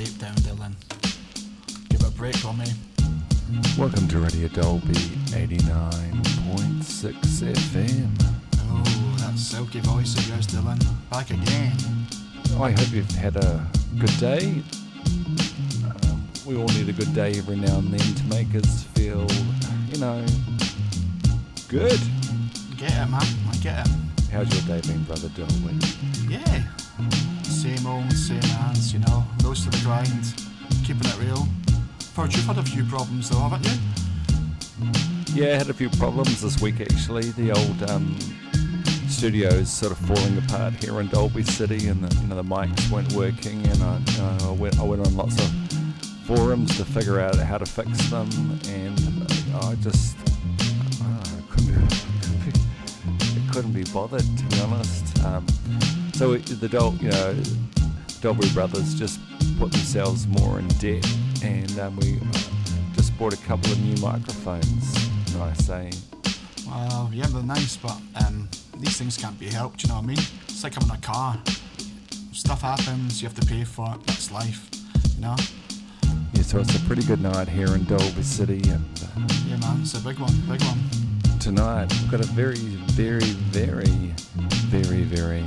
vape down, Dylan. Give it a break on me. Welcome to Radio Dolby 89.6 FM. Oh, that silky voice of yours, Dylan. Back again. I hope you've had a good day. We all need a good day every now and then to make us feel, good. Get it, man. I get it. How's your day been, Brother Dolby? Yeah. Same old, same as, nose to the grind. Keeping it real. Forge, you've had a few problems though, haven't you? Yeah, I had a few problems this week actually. The old studio's sort of falling apart here in Dolby City, and the mics weren't working, and I went on lots of forums to figure out how to fix them, and I just couldn't be bothered, to be honest. So the Dolby Brothers just put themselves more in debt, and we just bought a couple of new microphones. Nice, eh? Well, yeah, they're nice, but these things can't be helped, you know what I mean? It's like having a car. Stuff happens, you have to pay for it, that's life, Yeah, so it's a pretty good night here in Dolby City, and yeah, man, it's a big one. Tonight we've got a very, very, very, very, very,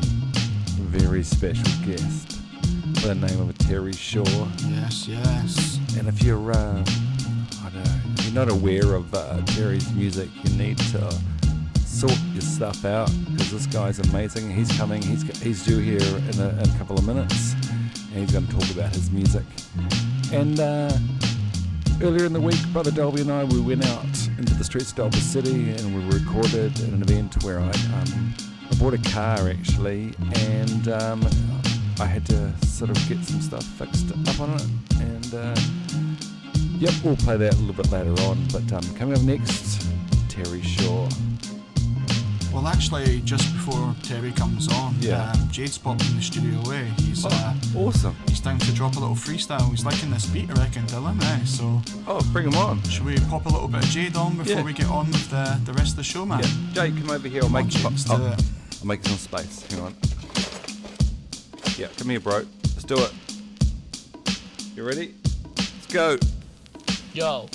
very special guest by the name of Terry Shaw. Yes. And if you're, if you're not aware of Terry's music, you need to sort your stuff out, because this guy's amazing. He's coming. He's due here in a couple of minutes, and he's going to talk about his music. And earlier in the week, Brother Dolby and I, we went out into the streets of Dolby City, and we recorded at an event where I bought a car actually, and I had to sort of get some stuff fixed up on it, and we'll play that a little bit later on. But coming up next, Terry Shaw. Well, actually, just before Terry comes on, Jade's popped in the studio away. He's awesome. He's down to drop a little freestyle. He's liking this beat, I reckon, Dylan. So bring him on. Should we pop a little bit of Jade on before we get on with the rest of the show, man? Yeah. Jade, come over here. I'll make some space. Hang on. Yeah, come here, bro. Let's do it. You ready? Let's go. Yo,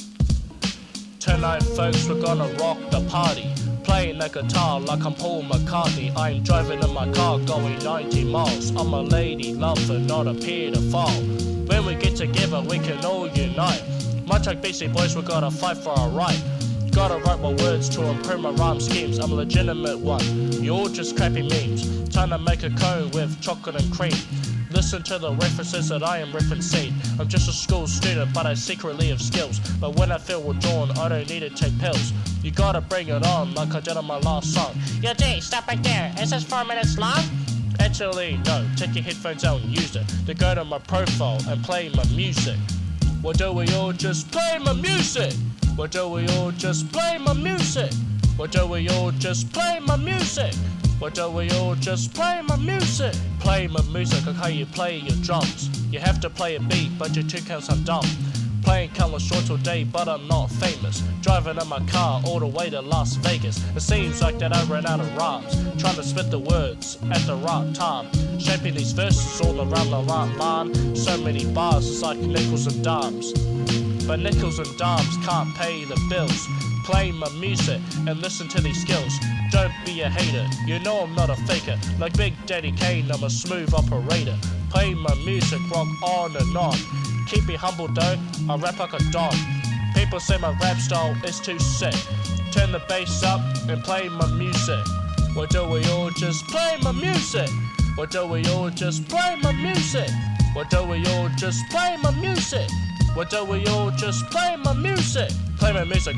tonight, folks, we're gonna rock the party. Playing the guitar like I'm Paul McCartney. I'm driving in my car going 90 miles. I'm a lady lover, not a pedophile. When we get together, we can all unite. Much like Beastie Boys, we gotta fight for our right. Gotta write my words to improve my rhyme schemes. I'm a legitimate one. You're all just crappy memes. Trying to make a cone with chocolate and cream. Listen to the references that I am referencing. I'm just a school student, but I secretly have skills. But when I feel withdrawn, I don't need to take pills. You gotta bring it on, like I did on my last song. Yo, D, stop right there. Is this 4 minutes long? Actually, no. Take your headphones out and use it to go to my profile and play my music. Why don't we all just play my music? Why don't we all just play my music? Why don't we all just play my music? Why don't we all just play my music? Play my music like how you play your drums. You have to play a beat, but your 2 counts are dumb. Playing countless shorts all day, but I'm not famous. Driving in my car all the way to Las Vegas. It seems like that I ran out of rhymes. Trying to spit the words at the right time. Shaping these verses all around the right line. So many bars, it's like nickels and dimes. But nickels and dimes can't pay the bills. Play my music and listen to these skills. Don't be a hater, you know I'm not a faker. Like Big Daddy Kane, I'm a smooth operator. Play my music, rock on and on. Keep it humble though, I rap like a dog. People say my rap style is too sick. Turn the bass up and play my music. Why don't we all just play my music? Why don't we all just play my music? Why don't we all just play my music? Why don't we all just play my music? Play my music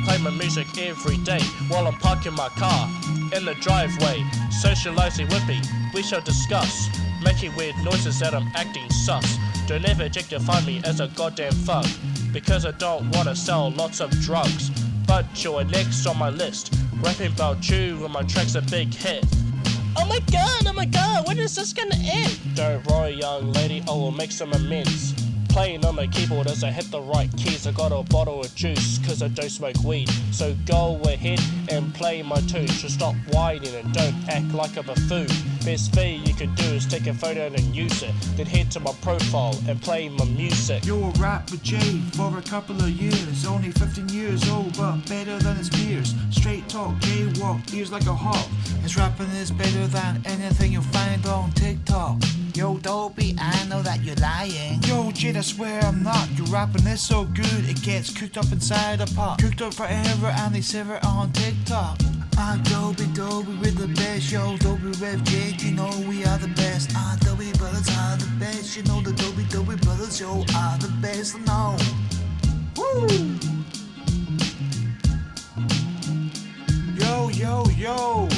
every day while I'm parking my car in the driveway. Socializing with me, we shall discuss. Making weird noises that I'm acting sus. Don't ever objectify me as a goddamn fuck, because I don't wanna sell lots of drugs. But you're next on my list. Rapping about you when my track's a big hit. Oh my god, when is this gonna end? Don't worry, young lady, I will make some amends. Playing on the keyboard as I hit the right keys. I got a bottle of juice cause I don't smoke weed. So go ahead and play my tunes. So stop whining and don't act like a buffoon. Best thing you could do is take a photo and use it, then head to my profile and play my music. Yo, rap with Jay for a couple of years. Only 15 years old, but better than his peers. Straight talk, jaywalk, ears like a hawk. His rapping is better than anything you'll find on TikTok. Yo, Dolby, I know that you're lying. Yo, Jade, I swear I'm not. Your rapping is so good, it gets cooked up inside a pot. Cooked up forever and they serve it on TikTok. Dolby, we're the best. Yo, Dolby Rev Jade, you know we are the best. Dolby Brothers are the best. You know the Dolby Brothers, yo, are the best. No. Woo! Yo.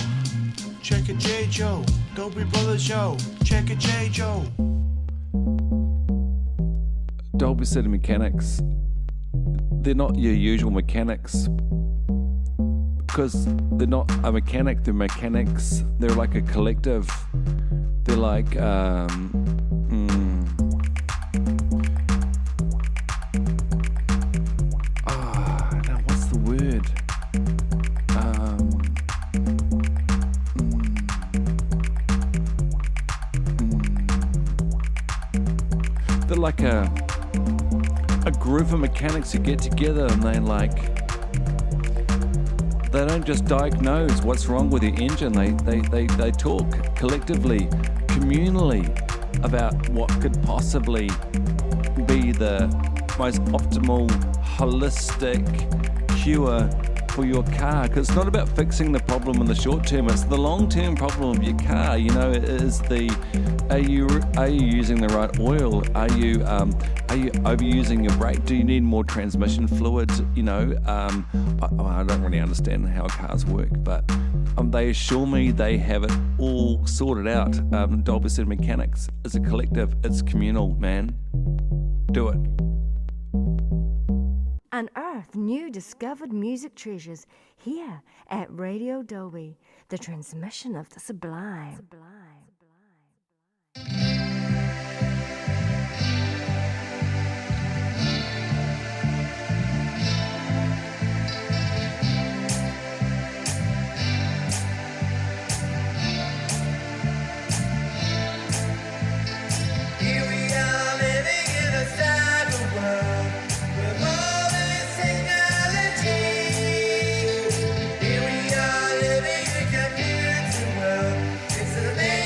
Check it, J. Joe. Dolby Brothers, yo. Check it, J. Joe. Dolby City Mechanics, they're not your usual mechanics because they're not a mechanic, they're mechanics. They're like a collective. They're like what's the word? They're like a group of mechanics who get together and they don't just diagnose what's wrong with your engine. They talk collectively, communally about what could possibly be the most optimal, holistic cure for your car, because it's not about fixing the problem in the short term, it's the long-term problem of your car. You know, it is are you using the right oil? Are you overusing your brake? Do you need more transmission fluids? You know, I don't really understand how cars work, but they assure me they have it all sorted out. Dolby City Mechanics is a collective, it's communal, man. Do it. Unearth new discovered music treasures here at Radio Dolby, the transmission of the sublime. Here we are living in a cyber world with all this technology. Here we are living in a computer world. It's amazing.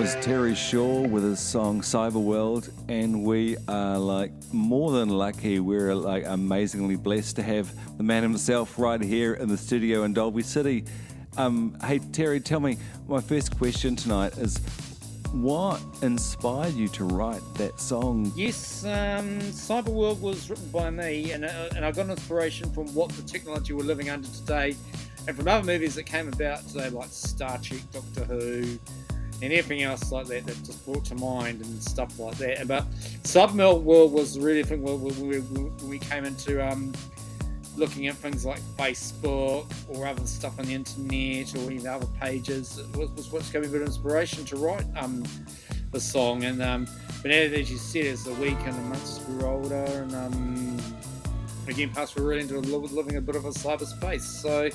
was Terry Shaw with his song Cyber World, and we are like more than lucky. We're like amazingly blessed to have the man himself right here in the studio in Dolby City. Hey Terry, tell me, my first question tonight is, what inspired you to write that song? Yes, Cyber World was written by me, and I got inspiration from what the technology we're living under today, and from other movies that came about today, like Star Trek, Doctor Who, and everything else like that just brought to mind and stuff like that. But Cyber World was really the thing when we came into looking at things like Facebook or other stuff on the internet or even other pages. It was what's gave me a bit of inspiration to write the song. And but as you said, as the week and the months grew older, and again, plus we're really into living a bit of a cyberspace. So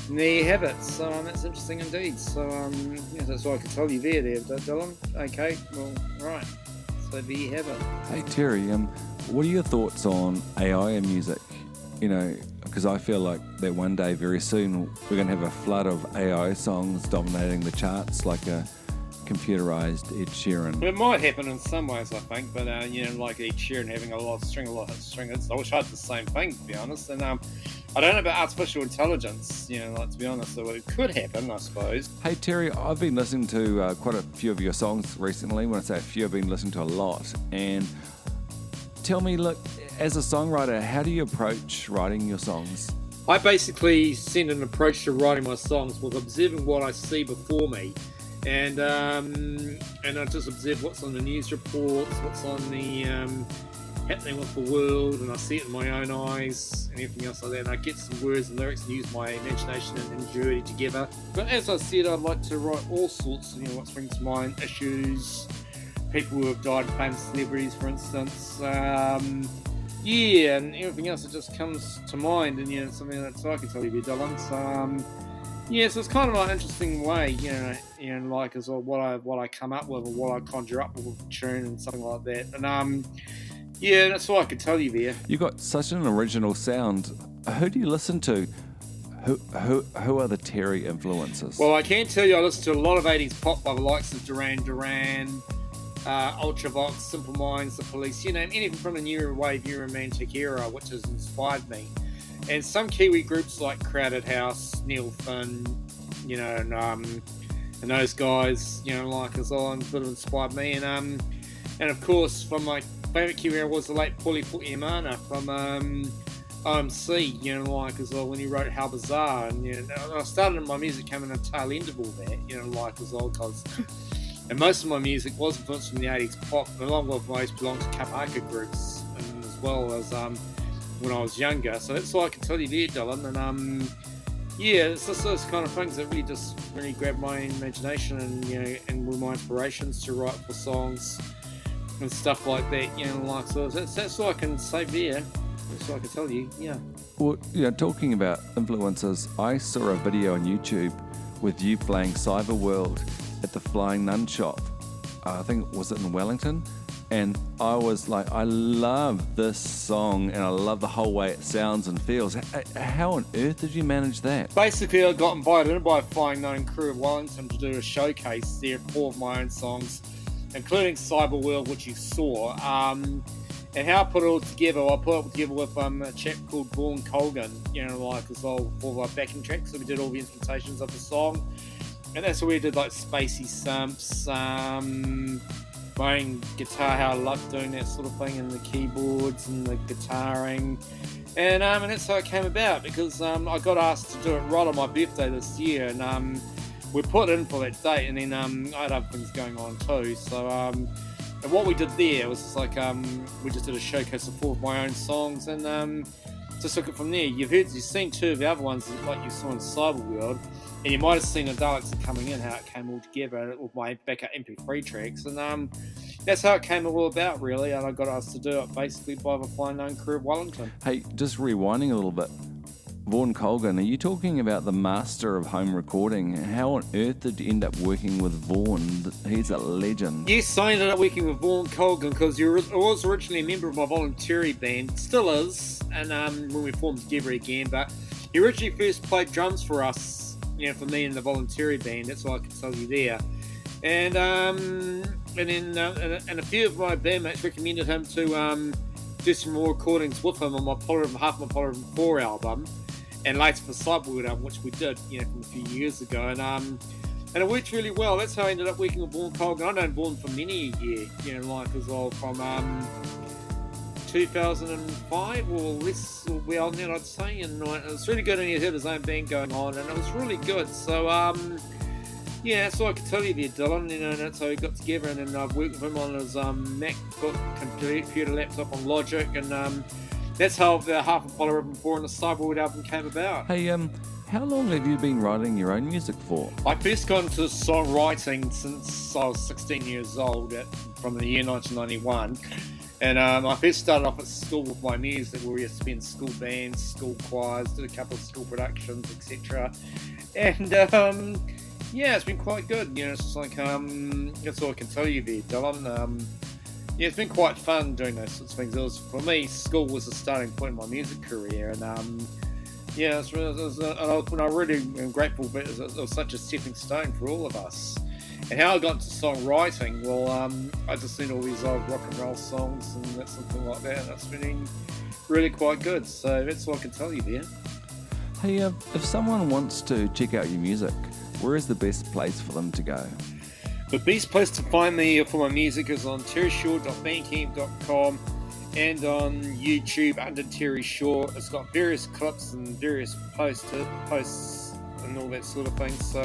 there you have it. So that's interesting indeed. So yeah, that's all I can tell you there, Dylan. Okay, well, right. So there you have it. Hey Terry, what are your thoughts on AI and music? You know, because I feel like that one day, very soon, we're going to have a flood of AI songs dominating the charts, like a computerized Ed Sheeran. It might happen in some ways, I think, but like Ed Sheeran having a lot of string, I wish I had the same thing, to be honest. And I don't know about artificial intelligence, like, to be honest, so it could happen, I suppose. Hey Terry, I've been listening to quite a few of your songs recently. When I say a few, I've been listening to a lot. And tell me, look, as a songwriter, how do you approach writing your songs? I basically send an approach to writing my songs with observing what I see before me, and I just observe what's on the news reports, what's on the happening with the world, and I see it in my own eyes and everything else like that. And I get some words and lyrics and use my imagination and ingenuity together. But as I said, I'd like to write all sorts, what springs to mind, issues, people who have died, famous celebrities, for instance. Yeah, and everything else that just comes to mind, and something that I can tell you, Dylan. So yeah, so it's kind of an interesting way, like as well what I come up with or what I conjure up with a tune and something like that. And yeah, that's all I can tell you there. You got such an original sound. Who do you listen to? Who are the Terry influences? Well, I can tell you I listen to a lot of 80s pop by the likes of Duran Duran, Ultravox, Simple Minds, The Police, anything from the new wave, new romantic era, which has inspired me. And some Kiwi groups like Crowded House, Neil Finn, and those guys, like as well, a bit of inspired me. And of course, from my favourite Kiwi era was the late Paulie Pu'emana from OMC, like as well, when he wrote How Bizarre. And I started my music coming at the tail end of all that, like as well, because and most of my music was influenced from the 80s pop, along with I used to belong to kapahaka groups, and as well as when I was younger. So that's all I can tell you there, Dylan. And yeah, it's just those kind of things that really grab my imagination and were my inspirations to write for songs and stuff like that. Like so. That's all I can say there. That's all I can tell you. Yeah. Well, talking about influences, I saw a video on YouTube with you playing Cyber World at the Flying Nun shop. I think was it in Wellington, and I was like, I love this song and I love the whole way it sounds and feels. How on earth did you manage that? Basically, I got invited in by a Flying Nun crew of Wellington to do a showcase there, 4 of my own songs, including Cyber World, which you saw. And how I put it all together, I put it together with a chap called Vaughan Colgan, like as well, for my backing tracks. So we did all the instrumentations of the song. And that's where we did like spacey sumps, my own guitar, how I love doing that sort of thing, and the keyboards and the guitaring. And that's how it came about, because I got asked to do it right on my birthday this year, and we put it in for that date, and then I had other things going on too. So and what we did there was just like we just did a showcase of 4 of my own songs, and just took it from there. You've seen 2 of the other ones, like you saw in Cyber World. And you might have seen the Daleks coming in, how it came all together with my backup MP3 tracks. And that's how it came all about, really. And I got asked to do it basically by the Flying Nun crew of Wellington. Hey, just rewinding a little bit. Vaughan Colgan, are you talking about the master of home recording? How on earth did you end up working with Vaughan? He's a legend. Yes, I ended up working with Vaughan Colgan because he was originally a member of my voluntary band, still is, and when we formed together again. But he originally first played drums for us, for me in the voluntary band. That's all I can tell you there. then a few of my bandmates recommended him to do some more recordings with him on my half my Polyrhythm 4 album, and later for Cyberworld album, which we did, from a few years ago, and it worked really well. That's how I ended up working with Vaughan Colgan. I've known Vaughan for many a year, as well, from 2005 or less, or well, now I'd say, and it was really good, and he had his own band going on, and it was really good. So that's all I could tell you there, Dylan. And that's how we got together, and then I've worked with him on his MacBook, computer, laptop, on Logic, and that's how the Half of Polyrhythm 4 and the Cyberworld album came about. Hey, how long have you been writing your own music for? I first got into songwriting since I was 16 years old, from the year 1991. And I first started off at school with my music, where we used to be in school bands, school choirs, did a couple of school productions, etc. And it's been quite good. It's just like that's all I can tell you there, Dylan. It's been quite fun doing those sorts of things. For me, school was the starting point of my music career, and and I really am grateful, but it was such a stepping stone for all of us. And how I got into songwriting, well, I just seen all these old rock and roll songs and something like that, and it's been really quite good. So that's all I can tell you there. Hey, if someone wants to check out your music, where is the best place for them to go? The best place to find me for my music is on terryshaw.bandcamp.com and on YouTube under Terry Shaw. It's got various clips and various posts and all that sort of thing. So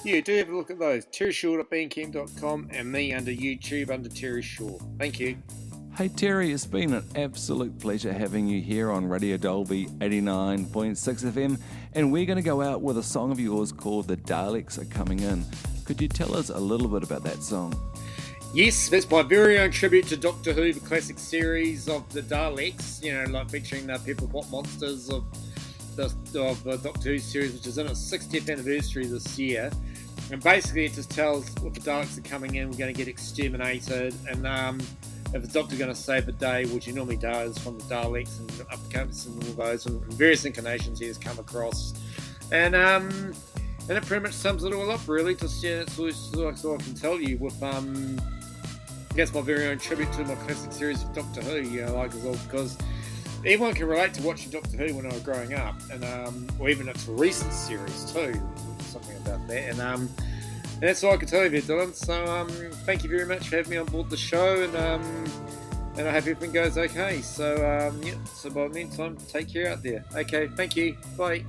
do have a look at those. terryshaw.bandcamp.com and me under YouTube under Terry Shaw. Thank you. Hey Terry, it's been an absolute pleasure having you here on Radio Dolby 89.6 FM, and we're going to go out with a song of yours called The Daleks Are Coming In. Could you tell us a little bit about that song? Yes, that's my very own tribute to Doctor Who, the classic series of the Daleks, like featuring the Pepper Pot monsters of the Doctor Who series, which is in its 60th anniversary this year. And basically it just tells if the Daleks are coming in, we're going to get exterminated, and if the Doctor's going to save the day, which he normally does from the Daleks and upcomes and all those, and various incarnations he has come across. And it pretty much sums it all up, really. Just that's all I can tell you. With that's my very own tribute to my classic series of Doctor Who. Because everyone can relate to watching Doctor Who when I was growing up, and or even it's a recent series too. Something about that, and that's all I can tell you there, Dylan. So thank you very much for having me on board the show, and I hope everything goes okay. So so by the meantime, take care out there. Okay, thank you. Bye.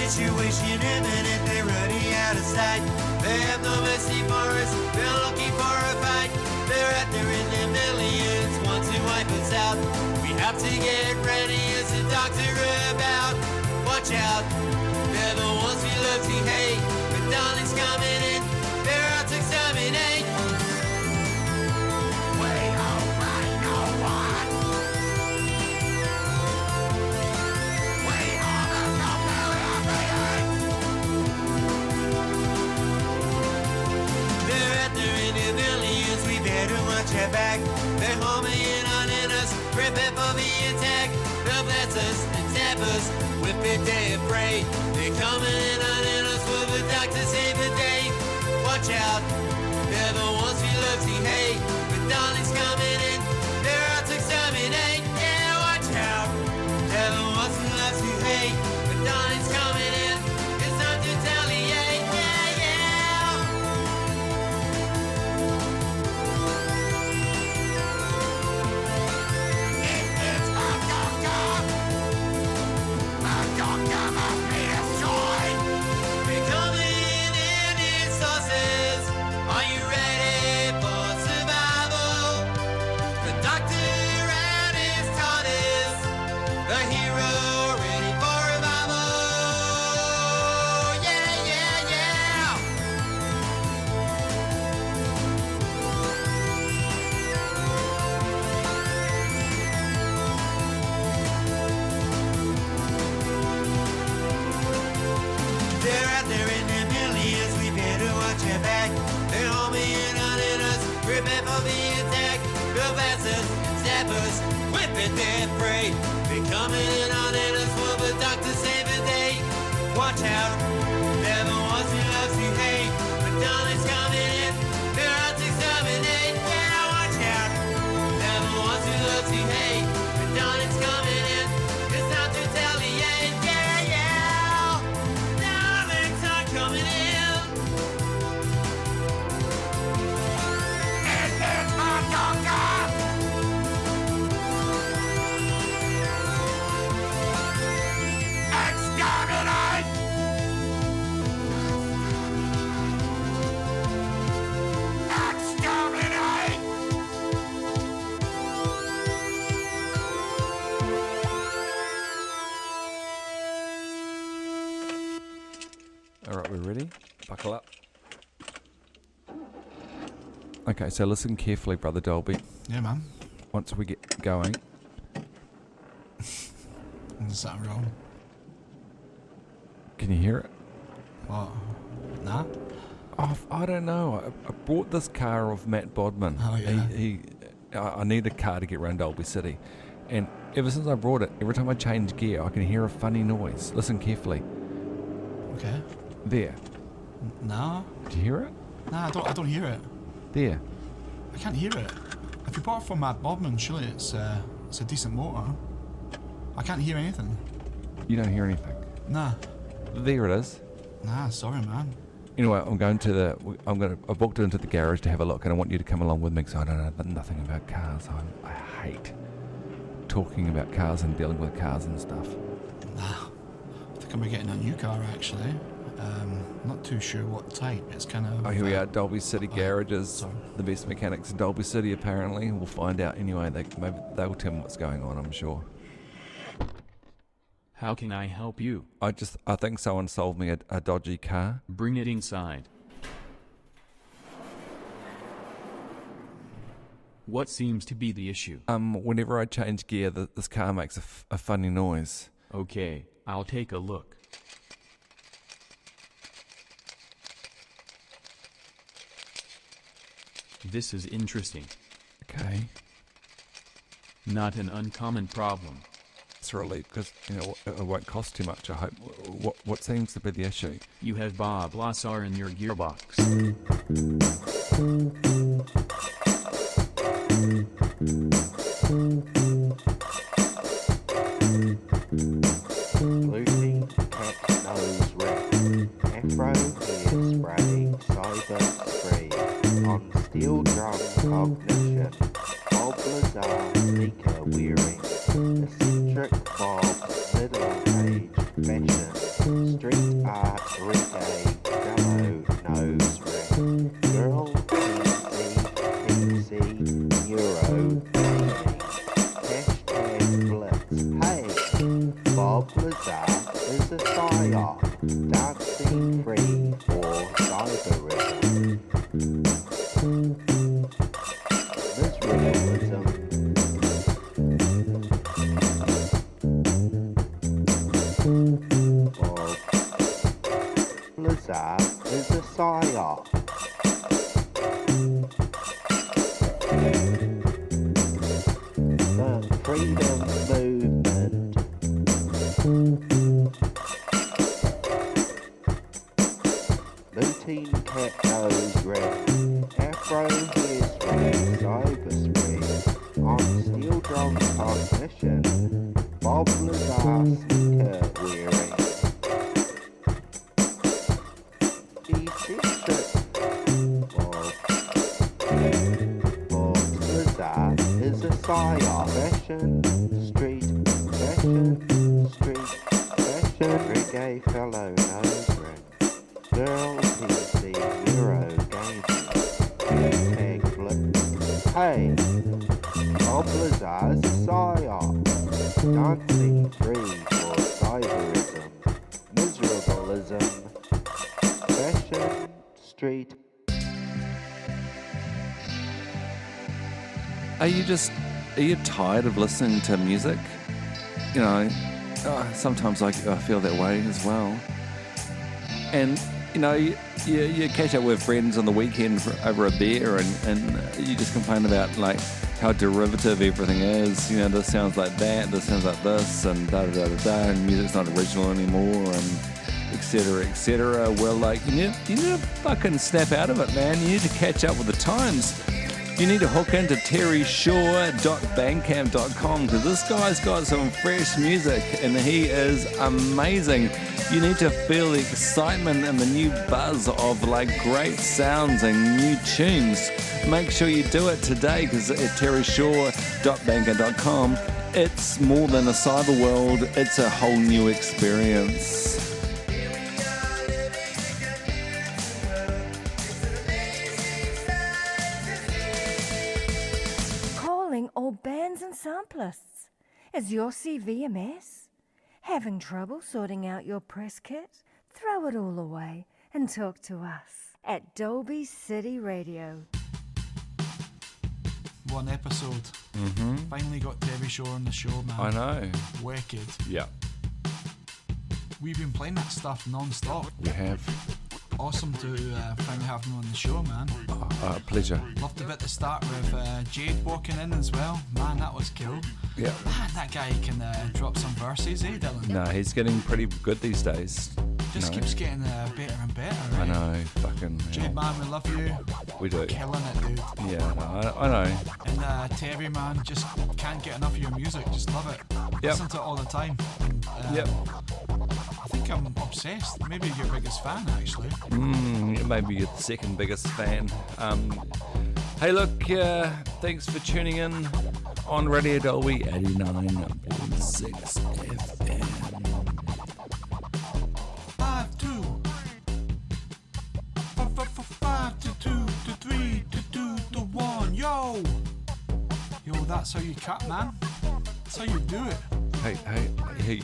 Situation imminent, they're running out of sight. They have no mercy for us, they're looking for a fight. They're out there in their millions, want to wipe us out. We have to get ready as a doctor about. Watch out, they're the ones we love to hate. The Daleks coming in, they're out to exterminate. We don't fight no one. We are the company of the earth. They're out there in their millions, we better watch our back. They're homing in on us, prepare for the attack. They'll blast us and stab us with their dead prey. They're coming in on us for the doctor save the day. Watch out, they're the ones we love to hate. The Daleks coming in, they're out to exterminate. Yeah, watch out, they're the ones we love to hate. The Daleks coming in, it's time to retaliate. Yeah, yeah. It's my doctor. My doctor must be destroyed. They're coming in sources. Are you ready for survival? watch your back. They're homing in on us, prepare for the attack. Bill Vassers, snappers, whip it, they're afraid. They're coming in on us for the doctor save a day. Watch out, never wants to love you hate. But Donald's coming in, they're out to exterminate. Yeah, watch out, never wants to love you hate. But Donald's coming in, it's time to retaliate. Yeah, yeah, now they're coming in. And there's my doctor. Exterminate! Exterminate! All right, we're ready? Buckle up. Okay, so listen carefully, Brother Dolby. Yeah, man. Once we get going, Is that wrong? can you hear it? What? Nah? Oh, I don't know. I bought this car of Matt Bodman. Oh, yeah. I need a car to get around Dolby City. And ever since I brought it, every time I change gear, I can hear a funny noise. Listen carefully. Okay. There. Nah? Do you hear it? Nah, I don't hear it. There. I can't hear it. If you bought it from Matt Bodman, surely it's a decent motor. I can't hear anything. You don't hear anything. Nah. There it is. Nah, sorry, man. Anyway, I booked it into the garage to have a look, and I want you to come along with me because I don't know nothing about cars. I hate talking about cars and dealing with cars and stuff. Nah. I think I'm getting a new car, actually. Not too sure what type. It's kind of... Oh, here we are, Dolby City Garages. Sorry. The best mechanics in Dolby City, apparently. We'll find out anyway. Maybe they'll tell me what's going on, I'm sure. How can I help you? I think someone sold me a dodgy car. Bring it inside. What seems to be the issue? Whenever I change gear, this car makes a funny noise. Okay, I'll take a look. This is interesting. Okay. Not an uncommon problem. It's a relief because it won't cost too much. I hope. What seems to be the issue? You have Bob Lazar in your gearbox. Lucy, cat nose red, afro hair spray, cyber spree, on steel drum cognition, Bob Lazar sneaker wearing, eccentric Bob, middle age fashion, street art reggae, fellow nose ring, girl PC, Euro gaming, hashtag blitz, hey, Bob Lazar is a psyop, dancing free for cyberism. Misrealism. Bob Lazar is a psyop. The freedom movement. Lutein cat nose red, afro hairspray, cyber spray, on steel drum cognition, Bob Lazar sneaker wearing. Eccentric Bob Lazar is a psyop. Fashion, street fashion, reggae fellow nose ring. Girl PC Euro gaming. Hashtag blitz. Hey, Bob Lazar's a psyop. Dancing free for cyberism. Miserableism. Fashion, street. Are you tired of listening to music? Sometimes I feel that way as well. And you know, you catch up with friends on the weekend over a beer, and you just complain about like how derivative everything is. You know, this sounds like that, this sounds like this, and da da da da da, and music's not original anymore, and etc. etc. Well, like you need to fucking snap out of it, man. You need to catch up with the times. You need to hook into terryshaw.bandcamp.com because this guy's got some fresh music and he is amazing. You need to feel the excitement and the new buzz of like great sounds and new tunes. Make sure you do it today because at terryshaw.bandcamp.com it's more than a cyber world, it's a whole new experience. All bands and samplers. Is your CV a mess? Having trouble sorting out your press kit? Throw it all away and talk to us at Dolby City Radio. One episode. Finally got Terry Shaw on the show, man. I know. Wicked. Yeah. We've been playing that stuff non-stop. We have. Awesome to finally have him on the show, man. Pleasure. Loved a bit to start with Jade walking in as well. Man, that was cool. Yeah. Man, that guy can drop some verses, eh, Dylan? No, he's getting pretty good these days. Just keeps getting better and better, right? I know, fucking. Jade, man, we love you. We do. Killing it, dude. Yeah, no, I know. And Terry, man, just can't get enough of your music. Just love it. Yep. Listen to it all the time. Yep. I think I'm obsessed. Maybe your biggest fan, actually. Maybe your second biggest fan. Hey, look, thanks for tuning in on Radio Dolby 89.6 FM. 5 2 5 to 2 to 3 to 2 to 1. Yo, that's how you cut, man. That's how you do it. Hey,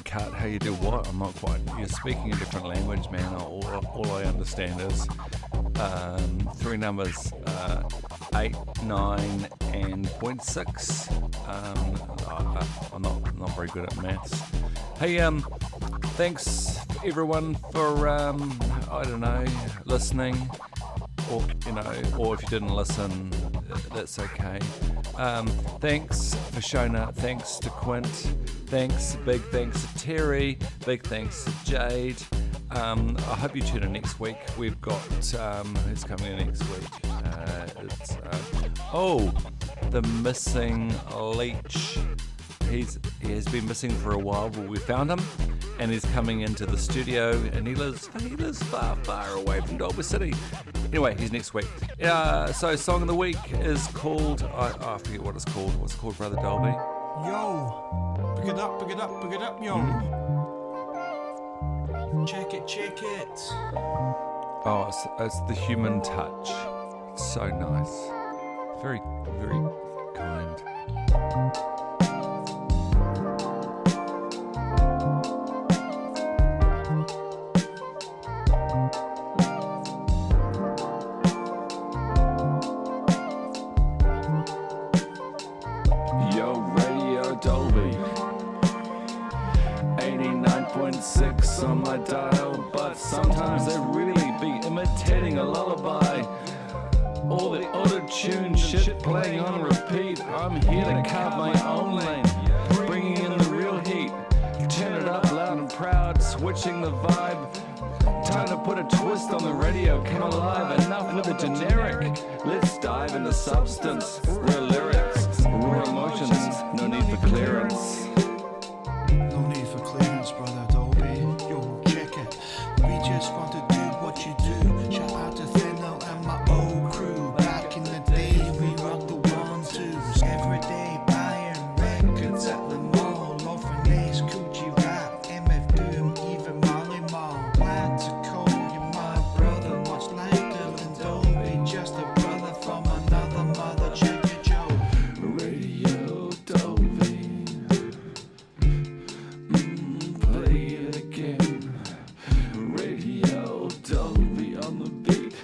cut. How you do what? I'm not quite. You're speaking a different language, man. All I understand is three numbers, 8, 9, and 0.6. I'm not very good at maths. Hey, thanks everyone for I don't know, listening, or if you didn't listen, that's okay. Thanks for Shona. Thanks to Quint. Big thanks to Terry. Big thanks to Jade. I hope you tune in next week. We've got who's coming in next week? It's the missing Leech. He has been missing for a while, but we found him, and he's coming into the studio. And he lives far away from Dolby City. Anyway, he's next week. So song of the week is called I forget what it's called. What's it called, Brother Dolby? Yo, pick it up, yo. Check it. Oh, it's the human touch. So nice. Very, very kind. Yo, Radio Dolby 89.6 on my dial, but sometimes they really be imitating a lullaby. All the auto-tune shit playing on repeat. I'm here to carve my own lane, bringing in the real heat. Turn it up loud and proud, switching the vibe. Time to put a twist on the radio, come alive. Enough with the generic. Let's dive into substance. Real lyrics, real emotions. No need for clearance. No need for clearance, brother Dolby. Yo, check it. We just want to do what you do. Shout out to Thinno and my old crew. Back in the day, we rocked the 1-2s. Every day buying records at the mall. Offering Ace, Coochie Rap, MF Doom, even Molly Mall. Glad to call you my brother. Much like Dylan Dolby, just a brother from another mother. Check it, Joe. Radio Dolby. Play it again. Radio Dolby on the beat.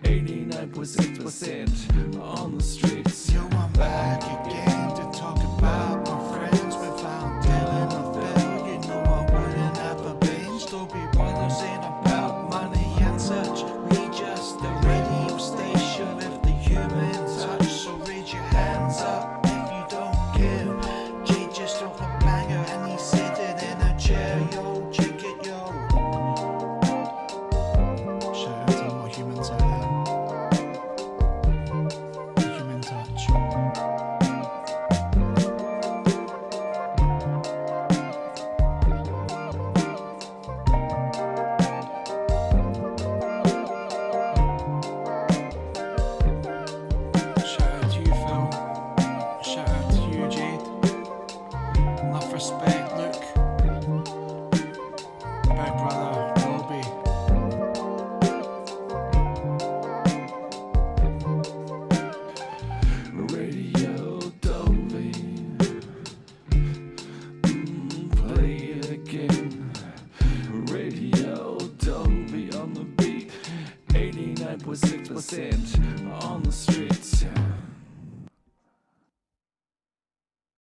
89.6% on the streets. Yo, I'm back again to talk about my friends. Without telling a fail, you know I wouldn't have a been. Dolby Brothers ain't about money and such. 10% on the streets.